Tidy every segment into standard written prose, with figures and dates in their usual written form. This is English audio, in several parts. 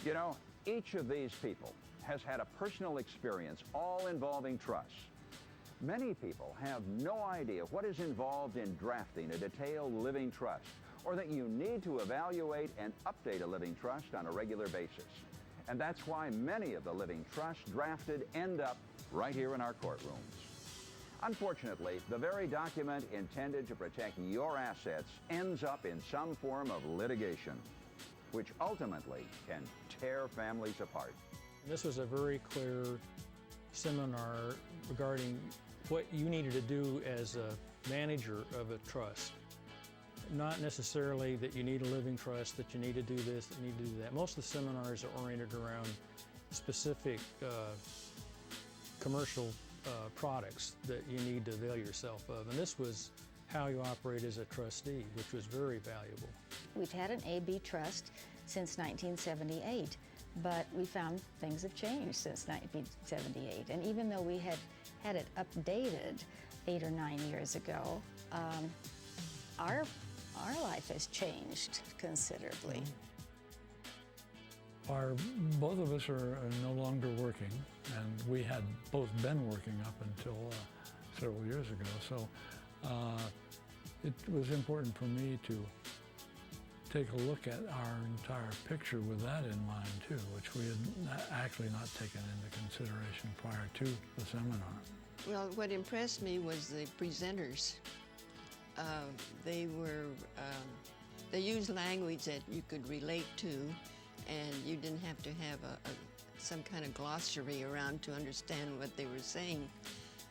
You know, each of these people has had a personal experience all involving trust. Many people have no idea what is involved in drafting a detailed living trust, or that you need to evaluate and update a living trust on a regular basis. And that's why many of the living trusts drafted end up right here in our courtrooms. Unfortunately, the very document intended to protect your assets ends up in some form of litigation, which ultimately can tear families apart. This was a very clear seminar regarding what you needed to do as a manager of a trust. Not necessarily that you need a living trust, that you need to do this, that you need to do that. Most of the seminars are oriented around specific commercial products that you need to avail yourself of. And this was how you operate as a trustee, which was very valuable. We've had an AB trust since 1978, but we found things have changed since 1978. And even though we had it updated 8 or 9 years ago, our life has changed considerably. Both of us are no longer working, and we had both been working up until several years ago. So it was important for me to take a look at our entire picture with that in mind too, which we had actually not taken into consideration prior to the seminar. Well, what impressed me was the presenters. They used language that you could relate to, and you didn't have to have some kind of glossary around to understand what they were saying.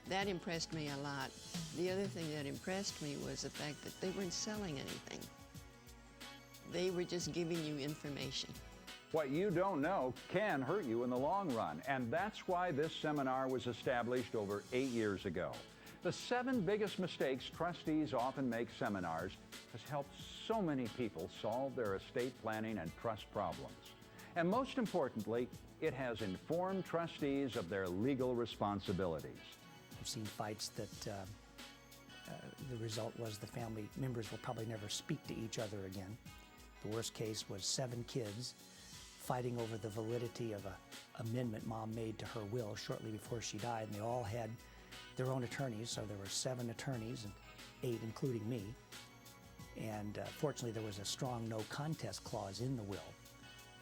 That impressed me a lot. The other thing that impressed me was the fact that they weren't selling anything. They were just giving you information. What you don't know can hurt you in the long run, and that's why this seminar was established over 8 years ago. The 7 biggest mistakes trustees often make seminars has helped so many people solve their estate planning and trust problems. And most importantly, it has informed trustees of their legal responsibilities. I've seen fights that the result was the family members will probably never speak to each other again. The worst case was 7 kids fighting over the validity of an amendment Mom made to her will shortly before she died, and they all had their own attorneys, so there were 7 attorneys, and 8 including me. And fortunately, there was a strong no contest clause in the will,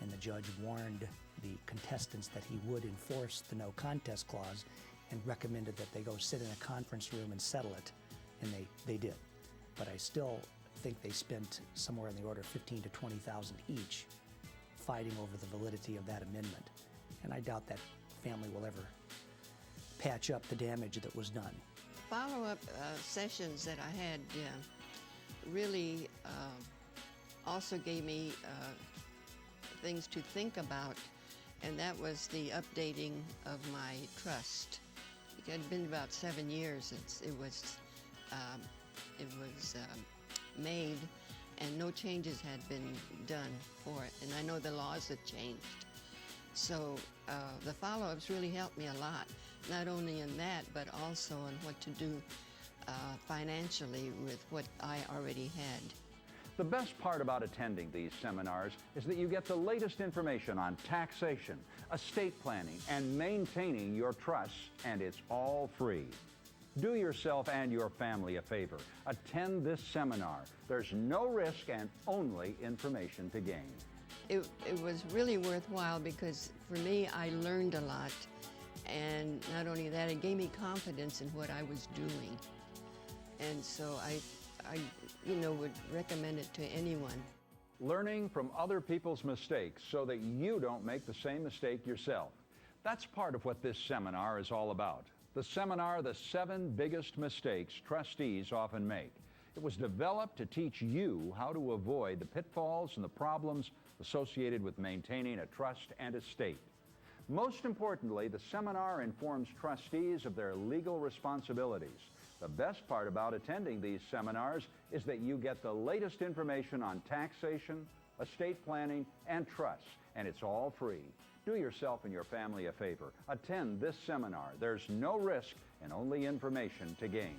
and the judge warned the contestants that he would enforce the no contest clause and recommended that they go sit in a conference room and settle it, and they did. But I still think they spent somewhere in the order of $15,000 to $20,000 each fighting over the validity of that amendment. And I doubt that family will ever patch up the damage that was done. Follow-up sessions that I had really also gave me things to think about, and that was the updating of my trust. It had been about 7 years since it was made, and no changes had been done for it. And I know the laws have changed. So the follow-ups really helped me a lot, not only in that, but also on what to do financially with what I already had. The best part about attending these seminars is that you get the latest information on taxation, estate planning, and maintaining your trusts, and it's all free. Do yourself and your family a favor. Attend this seminar. There's no risk and only information to gain. It was really worthwhile because for me, I learned a lot. And not only that, it gave me confidence in what I was doing. And so I would recommend it to anyone. Learning from other people's mistakes so that you don't make the same mistake yourself. That's part of what this seminar is all about. The seminar, The 7 Biggest Mistakes Trustees Often Make. It was developed to teach you how to avoid the pitfalls and the problems associated with maintaining a trust and estate. Most importantly, the seminar informs trustees of their legal responsibilities. The best part about attending these seminars is that you get the latest information on taxation, estate planning, and trusts, and it's all free. Do yourself and your family a favor. Attend this seminar. There's no risk and only information to gain.